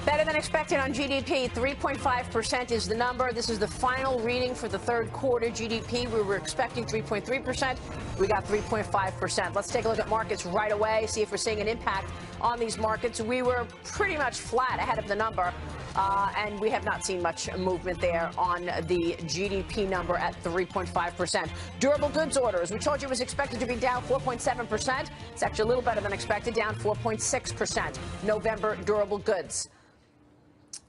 Better than expected on GDP. 3.5% is the number. This is the final reading for the third quarter GDP. We were expecting 3.3%. We got 3.5%. Let's take a look at markets right away, see if we're seeing an impact on these markets. We were pretty much flat ahead of the number, and we have not seen much movement there on the GDP number at 3.5%. Durable goods orders, we told you, was expected to be down 4.7%. It's actually a little better than expected, down 4.6%. November durable goods.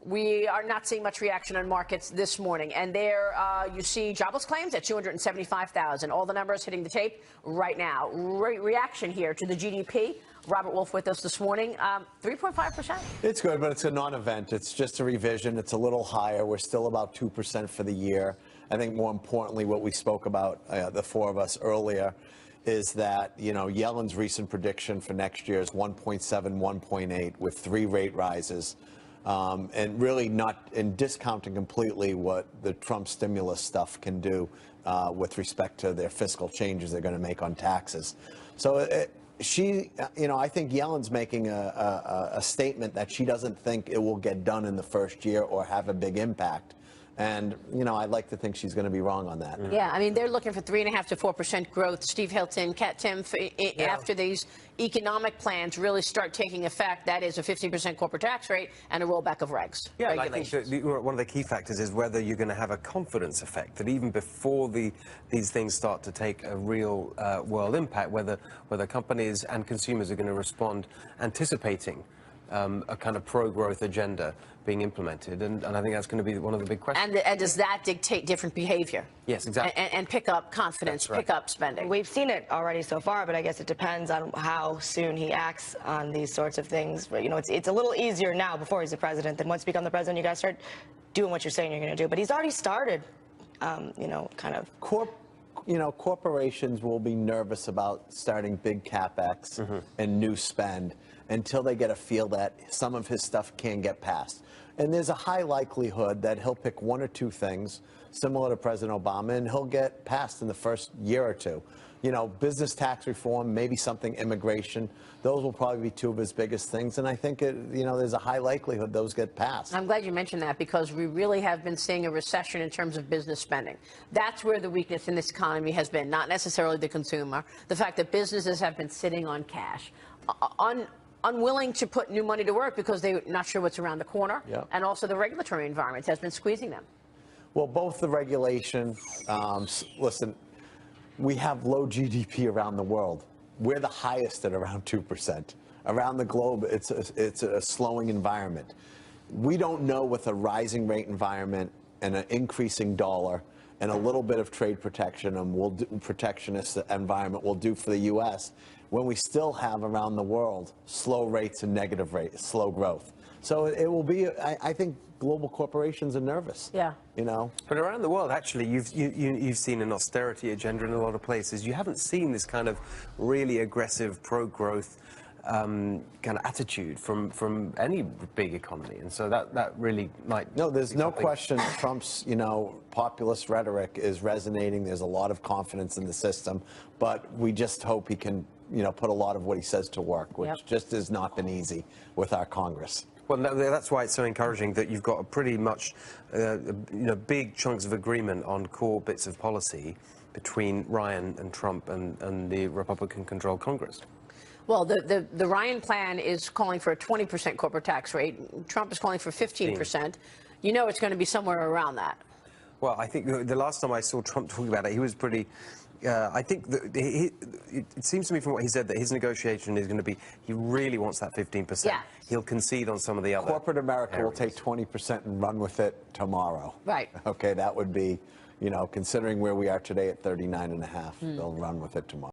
We are not seeing much reaction on markets this morning. And there you see jobless claims at 275,000. All the numbers hitting the tape right now. Reaction here to the GDP. Robert Wolf with us this morning. 3.5%. It's good, but it's a non-event. It's just a revision. It's a little higher. We're still about 2% for the year. I think more importantly, what we spoke about, the four of us earlier, is that, Yellen's recent prediction for next year is 1.7, 1.8 with 3 rate rises. And really not in discounting completely what the Trump stimulus stuff can do with respect to their fiscal changes they're going to make on taxes. So I think Yellen's making a statement that she doesn't think it will get done in the first year or have a big impact. And, I'd like to think she's going to be wrong on that. Yeah, I mean, they're looking for 3.5 to 4% growth. Steve Hilton, Kat Timpf, after these economic plans really start taking effect, that is a 15% corporate tax rate and a rollback of regs. Yeah, I think that one of the key factors is whether you're going to have a confidence effect, that even before these things start to take a real world impact, whether companies and consumers are going to respond anticipating a kind of pro-growth agenda being implemented, and I think that's going to be one of the big questions. And does that dictate different behavior? Yes, exactly. And pick up confidence, pick up spending. We've seen it already so far, but I guess it depends on how soon he acts on these sorts of things. But, it's a little easier now before he's the president than once you become the president, you got to start doing what you're saying you're going to do. But he's already started, kind of. Corporations will be nervous about starting big CapEx and new spend until they get a feel that some of his stuff can get passed. And there's a high likelihood that he'll pick 1 or 2 things similar to President Obama, and he'll get passed in the first year or 2. Business tax reform, maybe something immigration. Those will probably be 2 of his biggest things. And I think, there's a high likelihood those get passed. I'm glad you mentioned that, because we really have been seeing a recession in terms of business spending. That's where the weakness in this economy has been, not necessarily the consumer. The fact that businesses have been sitting on cash, unwilling to put new money to work because they're not sure what's around the corner. And also the regulatory environment has been squeezing them. Well, both the regulation, listen, we have low GDP around the world. We're the highest at around 2%. Around the globe, it's a slowing environment. We don't know with a rising rate environment and an increasing dollar and a little bit of trade protection and protectionist environment will do for the U.S. when we still have around the world slow rates and negative rates, slow growth. So it will be, I think global corporations are nervous. Yeah. But around the world, actually, you've seen an austerity agenda in a lot of places. You haven't seen this kind of really aggressive pro-growth kind of attitude from any big economy, and so that really might. No, there's no question Trump's populist rhetoric is resonating. There's a lot of confidence in the system, but we just hope he can put a lot of what he says to work, which just has not been easy with our Congress. Well, that's why it's so encouraging that you've got a pretty much big chunks of agreement on core bits of policy between Ryan and Trump and the Republican-controlled Congress. Well, the Ryan plan is calling for a 20% corporate tax rate. Trump is calling for 15%. It's going to be somewhere around that. Well, I think the last time I saw Trump talking about it, he was pretty. I think that it seems to me from what he said that his negotiation is going to be, he really wants that 15%. Yeah. He'll concede on some of the other. Corporate America will take 20% and run with it tomorrow. Right. Okay, that would be, considering where we are today at 39.5, they'll run with it tomorrow.